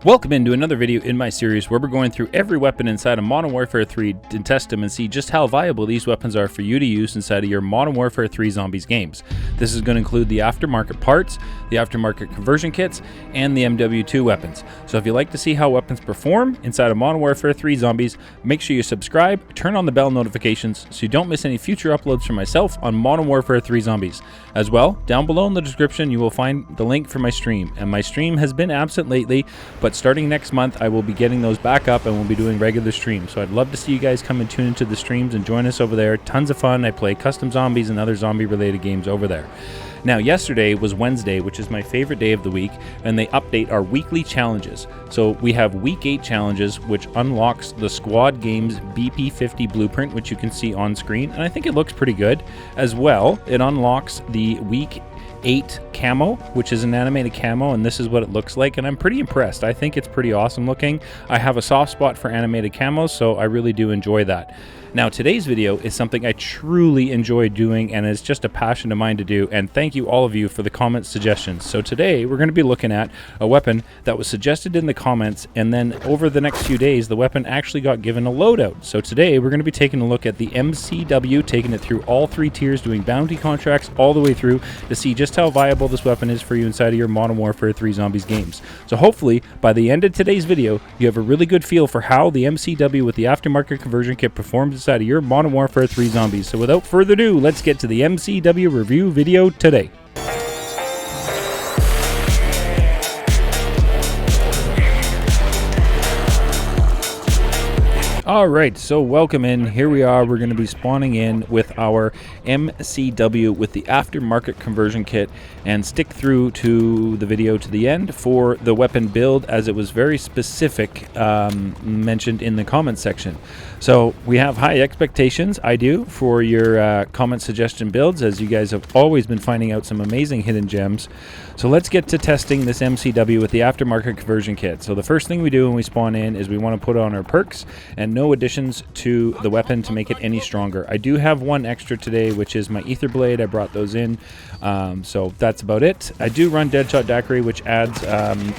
Welcome into another video in my series where we're going through every weapon inside of Modern Warfare 3 to test them and see just how viable these weapons are for you to use inside of your Modern Warfare 3 Zombies games. This is going to include the aftermarket parts, the aftermarket conversion kits, and the MW2 weapons. So if you like to see how weapons perform inside of Modern Warfare 3 Zombies, make sure you subscribe, turn on the bell notifications so you don't miss any future uploads from myself on Modern Warfare 3 Zombies. As well, down below in the description you will find the link for my stream, and my stream has been absent lately, but starting next month I will be getting those back up and we'll be doing regular streams. So I'd love to see you guys come and tune into the streams and join us over there. Tons of fun. I play custom zombies and other zombie related games over there. Now, yesterday was Wednesday, which is my favorite day of the week, and they update our weekly challenges. So we have week 8 challenges, which unlocks the Squad Games BP50 blueprint, which you can see on screen, and I think it looks pretty good. As well, it unlocks the week 8 camo, which is an animated camo, and this is what it looks like, and I'm pretty impressed. I think it's pretty awesome looking. I have a soft spot for animated camos, so I really do enjoy that. Now, today's video is something I truly enjoy doing, and it's just a passion of mine to do, and thank you all of you for the comment suggestions. So today we're going to be looking at a weapon that was suggested in the comments, and then over the next few days the weapon actually got given a loadout. So today we're going to be taking a look at the MCW, taking it through all 3 tiers, doing bounty contracts all the way through to see just how viable this weapon is for you inside of your Modern Warfare 3 Zombies games. So hopefully by the end of today's video you have a really good feel for how the MCW with the aftermarket conversion kit performs inside of your Modern Warfare 3 Zombies. So without further ado, let's get to the MCW review video today. Alright, so welcome in. Here we are. We're going to be spawning in with our MCW with the aftermarket conversion kit and stick through to the video to the end for the weapon build, as it was very specific, mentioned in the comment section. So we have high expectations, I do, for your comment suggestion builds, as you guys have always been finding out some amazing hidden gems. So let's get to testing this MCW with the aftermarket conversion kit. So the first thing we do when we spawn in is we want to put on our perks and no additions to the weapon to make it any stronger. I do have one extra today, which is my ether blade. I brought those in, so that's about it. I do run Deadshot Daiquiri, which adds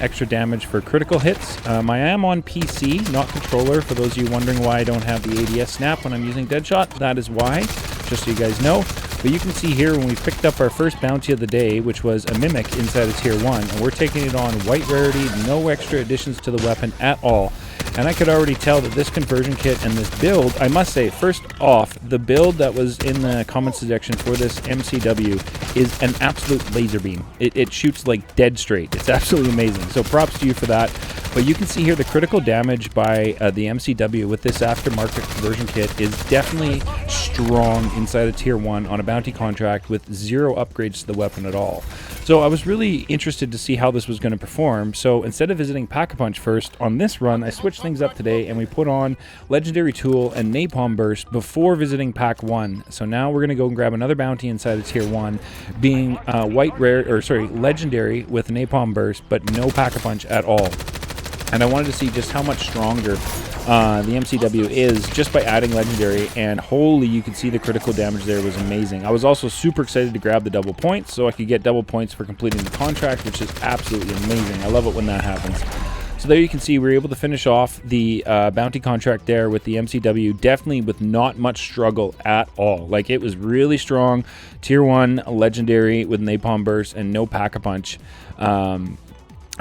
extra damage for critical hits. I am on PC, not controller, for those of you wondering why I don't have the ADS snap when I'm using Deadshot. That is why, just so you guys know. But you can see here when we picked up our first bounty of the day, which was a Mimic inside of Tier 1, and we're taking it on white rarity, no extra additions to the weapon at all. And I could already tell that this conversion kit and this build, I must say, first off, the build that was in the comment section for this MCW is an absolute laser beam. It shoots like dead straight. It's absolutely amazing. So props to you for that. But you can see here the critical damage by the MCW with this aftermarket conversion kit is definitely strong inside of Tier 1 on a bounty contract with 0 upgrades to the weapon at all. So I was really interested to see how this was going to perform. So instead of visiting Pack-a-Punch first, on this run I switched things up today and we put on Legendary Tool and Napalm Burst before visiting Pack 1. So now we're going to go and grab another bounty inside of Tier 1, being Legendary with Napalm Burst, but no Pack-a-Punch at all. And I wanted to see just how much stronger the MCW is just by adding Legendary, and holy, you could see the critical damage there was amazing. I was also super excited to grab the double points so I could get double points for completing the contract, which is absolutely amazing. I love it when that happens. So there you can see we were able to finish off the bounty contract there with the MCW, definitely with not much struggle at all. Like, it was really strong. Tier 1 Legendary with Napalm Burst and no Pack-a-Punch.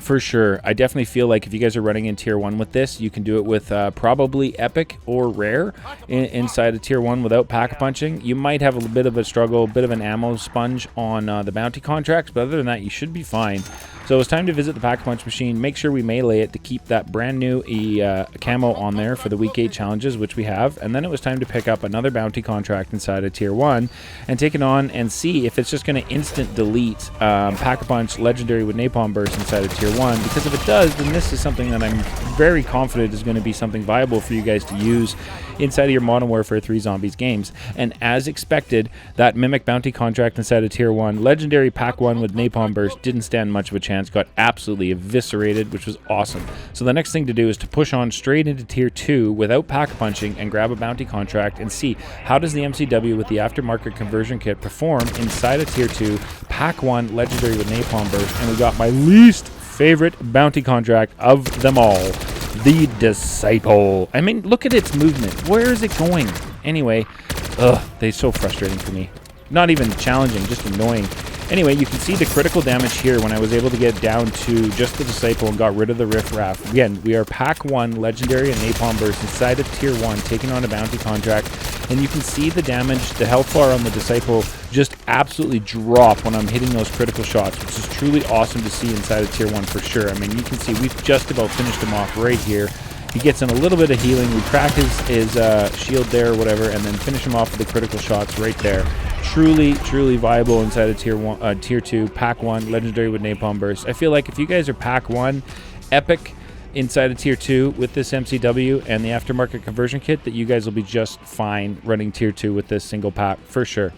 For sure. I definitely feel like if you guys are running in Tier 1 with this, you can do it with probably Epic or Rare inside of Tier 1 without Pack-a-Punching. You might have a bit of a struggle, a bit of an ammo sponge on the bounty contracts, but other than that, you should be fine. So it's time to visit the Pack-a-Punch machine. Make sure we melee it to keep that brand new camo on there for the Week 8 challenges, which we have. And then it was time to pick up another bounty contract inside of Tier 1 and take it on and see if it's just going to instant delete Pack-a-Punch Legendary with Napalm Burst inside of Tier 1. Because if it does, then this is something that I'm very confident is going to be something viable for you guys to use inside of your Modern Warfare 3 Zombies games. And as expected, that Mimic bounty contract inside of Tier 1, Legendary Pack 1 with Napalm Burst didn't stand much of a chance, got absolutely eviscerated, which was awesome. So the next thing to do is to push on straight into Tier 2 without Pack-a-Punching and grab a bounty contract and see how does the MCW with the aftermarket conversion kit perform inside of Tier 2, Pack 1 Legendary with Napalm Burst. And we got my least favorite bounty contract of them all, the Disciple. I mean, look at its movement. Where is it going? Anyway, they're so frustrating for me. Not even challenging, just annoying. Anyway, you can see the critical damage here when I was able to get down to just the Disciple and got rid of the Riff Raff. Again, we are Pack 1, Legendary, and Napalm Burst inside of Tier 1, taking on a bounty contract. And you can see the damage, the health bar on the Disciple just absolutely drop when I'm hitting those critical shots, which is truly awesome to see inside of Tier 1 for sure. I mean, you can see we've just about finished him off right here. He gets in a little bit of healing. We crack his shield there or whatever, and then finish him off with the critical shots right there. Truly, truly viable inside of Tier 2, Pack 1, Legendary with Napalm Burst. I feel like if you guys are Pack 1, Epic inside of Tier 2 with this MCW and the Aftermarket Conversion Kit, that you guys will be just fine running Tier 2 with this single pack for sure.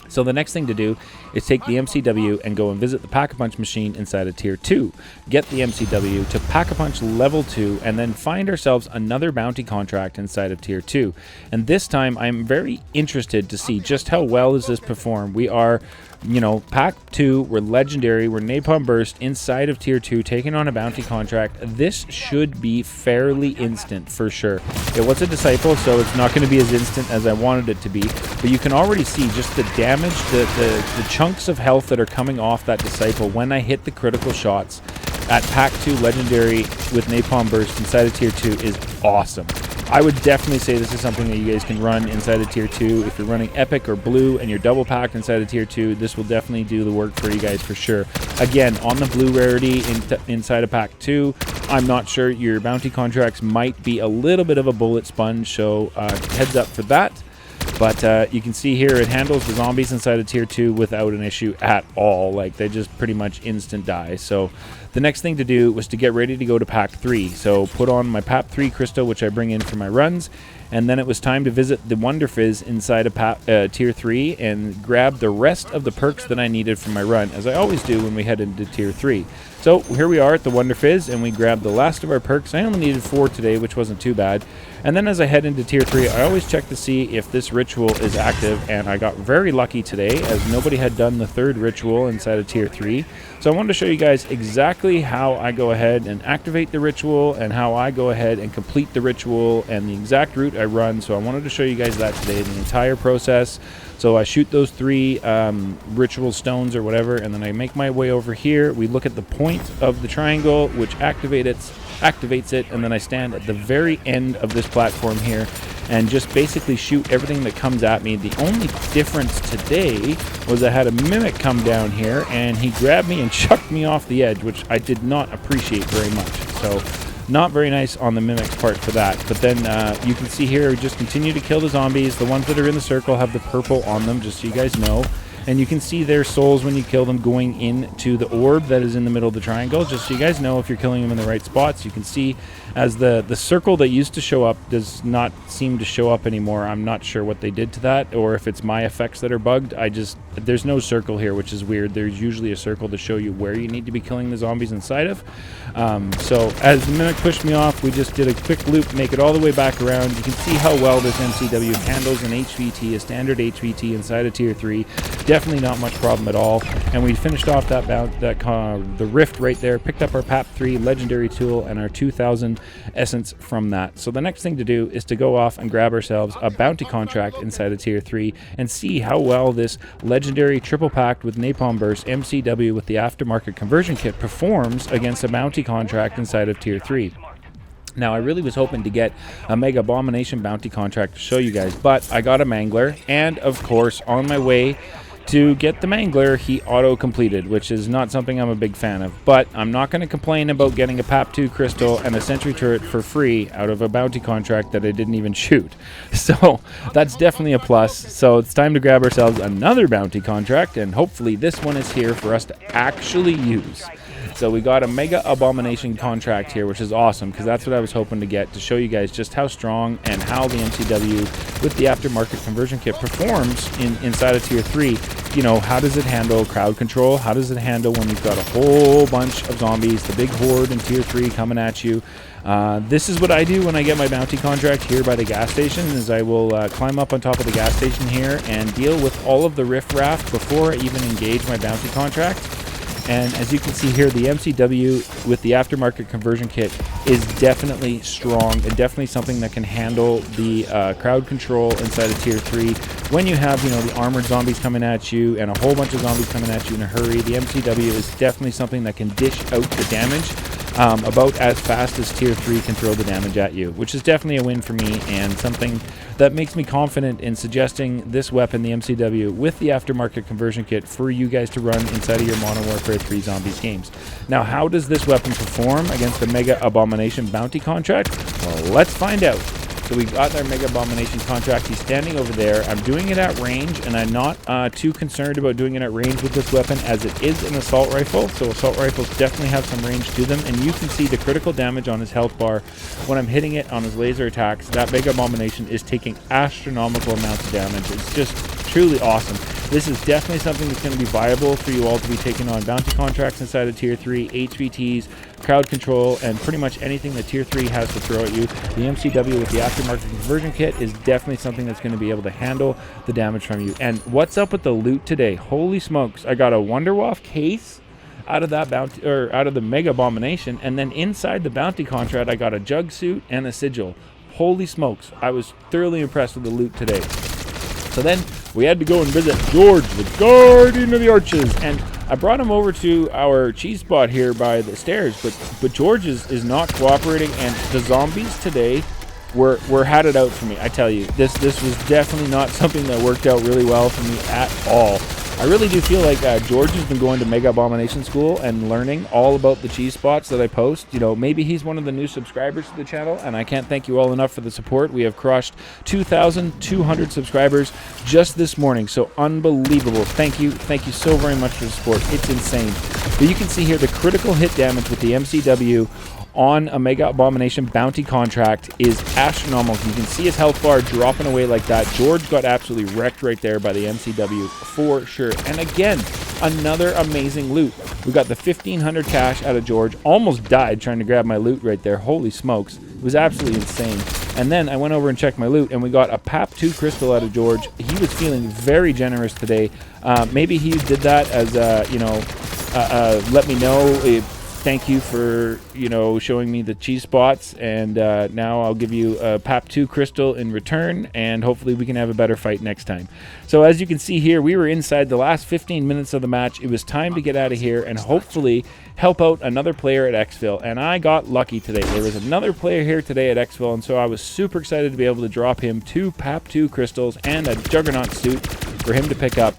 So the next thing to do is take the MCW and go and visit the Pack-a-Punch machine inside of Tier 2. Get the MCW to Pack-a-Punch Level 2 and then find ourselves another bounty contract inside of Tier 2. And this time I'm very interested to see just how well does this perform. We are, you know, Pack 2, we're Legendary, we're Napalm Burst inside of Tier 2, taking on a bounty contract. This should be fairly instant for sure. It was a Disciple, so it's not going to be as instant as I wanted it to be, but you can already see just the damage, the chunks of health that are coming off that Disciple when I hit the critical shots at Pack 2 Legendary with Napalm Burst inside of Tier 2 is awesome. I would definitely say this is something that you guys can run inside of Tier 2. If you're running Epic or Blue and you're double packed inside of Tier 2, this will definitely do the work for you guys for sure. Again, on the Blue rarity inside of Pack 2, I'm not sure. Your bounty contracts might be a little bit of a bullet sponge, so heads up for that. But you can see here it handles the zombies inside of Tier 2 without an issue at all. Like, they just pretty much instant die. So the next thing to do was to get ready to go to Pack 3. So put on my PAP 3 crystal, which I bring in for my runs. And then it was time to visit the Wonder Fizz inside of Tier 3 and grab the rest of the perks that I needed for my run, as I always do when we head into Tier 3. So here we are at the Wonder Fizz, and we grabbed the last of our perks. I only needed 4 today, which wasn't too bad. And then as I head into Tier 3, I always check to see if this ritual is active, and I got very lucky today, as nobody had done the 3rd ritual inside of Tier 3. So I wanted to show you guys exactly how I go ahead and activate the ritual, and how I go ahead and complete the ritual, and the exact route I run. So I wanted to show you guys that today, the entire process. So I shoot those 3 ritual stones or whatever, and then I make my way over here. We look at the point of the triangle, which activates it, and then I stand at the very end of this platform here and just basically shoot everything that comes at me. The only difference today was I had a Mimic come down here, and he grabbed me and chucked me off the edge, which I did not appreciate very much. So not very nice on the Mimic's part for that. But then you can see here, we just continue to kill the zombies. The ones that are in the circle have the purple on them, just so you guys know. And you can see their souls when you kill them going into the orb that is in the middle of the triangle, just so you guys know if you're killing them in the right spots. You can see as the circle that used to show up does not seem to show up anymore. I'm not sure what they did to that, or if it's my effects that are bugged. There's no circle here, which is weird. There's usually a circle to show you where you need to be killing the zombies inside of. So as the Mimic pushed me off, we just did a quick loop, make it all the way back around. You can see how well this MCW handles an HVT, a standard HVT inside of Tier 3. Definitely not much problem at all. And we finished off the rift right there, picked up our PAP 3 legendary tool and our 2000 essence from that. So the next thing to do is to go off and grab ourselves a bounty contract inside of Tier 3 and see how well this legendary triple packed with Napalm Burst MCW with the Aftermarket Conversion Kit performs against a bounty contract inside of Tier 3. Now, I really was hoping to get a Mega Abomination bounty contract to show you guys, but I got a Mangler, and of course, on my way to get the Mangler, he auto-completed, which is not something I'm a big fan of. But I'm not going to complain about getting a PAP 2 crystal and a sentry turret for free out of a bounty contract that I didn't even shoot. So that's definitely a plus. So it's time to grab ourselves another bounty contract, and hopefully this one is here for us to actually use. So we got a Mega Abomination contract here, which is awesome, because that's what I was hoping to get, to show you guys just how strong and how the MCW with the Aftermarket Conversion Kit performs inside of Tier 3. You know, how does it handle crowd control? How does it handle when you've got a whole bunch of zombies, the big horde in Tier 3 coming at you? This is what I do when I get my bounty contract here by the gas station, is I will climb up on top of the gas station here and deal with all of the riffraff before I even engage my bounty contract. And as you can see here, the MCW with the aftermarket conversion kit is definitely strong and definitely something that can handle the crowd control inside of Tier 3. When you have, you know, the armored zombies coming at you and a whole bunch of zombies coming at you in a hurry, the MCW is definitely something that can dish out the damage about as fast as Tier 3 can throw the damage at you, which is definitely a win for me and something that makes me confident in suggesting this weapon, the MCW, with the aftermarket conversion kit for you guys to run inside of your Modern Warfare 3 Zombies games. Now, how does this weapon perform against the Mega Abomination bounty contract? Well, let's find out. So we got our Mega Abomination contract. He's standing over there. I'm doing it at range, and I'm not too concerned about doing it at range with this weapon, as it is an assault rifle. So assault rifles definitely have some range to them, and you can see the critical damage on his health bar when I'm hitting it on his laser attacks. That Mega Abomination is taking astronomical amounts of damage. It's just truly awesome. This is definitely something that's going to be viable for you all to be taking on bounty contracts inside of Tier 3, HVTs, crowd control, and pretty much anything that Tier 3 has to throw at you. The MCW with the aftermarket conversion kit is definitely something that's going to be able to handle the damage from you. And what's up with the loot today? Holy smokes. I got a Wonderwaff case out of that bounty, or out of the Mega Abomination, and then inside the bounty contract I got a jug suit and a sigil. Holy smokes. I was thoroughly impressed with the loot today. So then we had to go and visit George, the Guardian of the Arches, and I brought him over to our cheese spot here by the stairs, but George is not cooperating, and the zombies today were had it out for me. I tell you, this was definitely not something that worked out really well for me at all. I really do feel like George has been going to Mega Abomination School and learning all about the cheese spots that I post. You know, maybe he's one of the new subscribers to the channel, and I can't thank you all enough for the support. We have crushed 2,200 subscribers just this morning, so unbelievable. Thank you so very much for the support. It's insane. But you can see here the critical hit damage with the MCW on a Mega Abomination bounty contract is astronomical. You can see his health bar dropping away like that. George got absolutely wrecked right there by the MCW for sure. And again, another amazing loot. We got the 1,500 cash out of George. Almost died trying to grab my loot right there. Holy smokes. It was absolutely insane. And then I went over and checked my loot, and we got a PAP2 crystal out of George. He was feeling very generous today. Maybe he did that as, let me know. Thank you for, you know, showing me the cheese spots, and now I'll give you a PAP2 crystal in return, and hopefully we can have a better fight next time. So as you can see here, we were inside the last 15 minutes of the match. It was time to get out of here and hopefully help out another player at Exfil, and I got lucky today. There was another player here today at Exfil, and so I was super excited to be able to drop him 2 PAP2 crystals and a Juggernaut suit for him to pick up.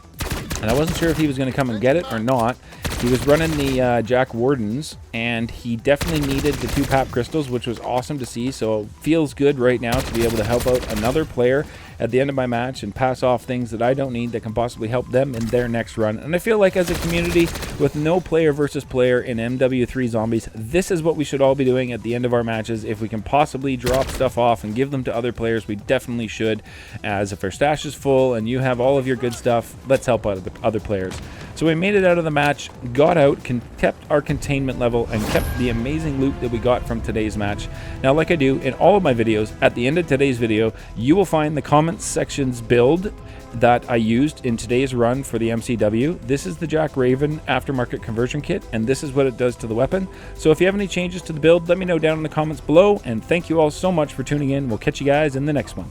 And I wasn't sure if he was going to come and get it or not. He was running the Jack Wardens, and he definitely needed the 2 PAP crystals, which was awesome to see. So it feels good right now to be able to help out another player at the end of my match and pass off things that I don't need that can possibly help them in their next run. And I feel like as a community with no player versus player in MW3 Zombies, this is what we should all be doing at the end of our matches. If we can possibly drop stuff off and give them to other players, we definitely should. As if our stash is full and you have all of your good stuff, let's help out the other players. So we made it out of the match, got out, kept our containment level, and kept the amazing loot that we got from today's match. Now, like I do in all of my videos, at the end of today's video, you will find the comments sections build that I used in today's run for the MCW. This is the Jack Raven aftermarket conversion kit, and this is what it does to the weapon. So if you have any changes to the build, let me know down in the comments below, and thank you all so much for tuning in. We'll catch you guys in the next one.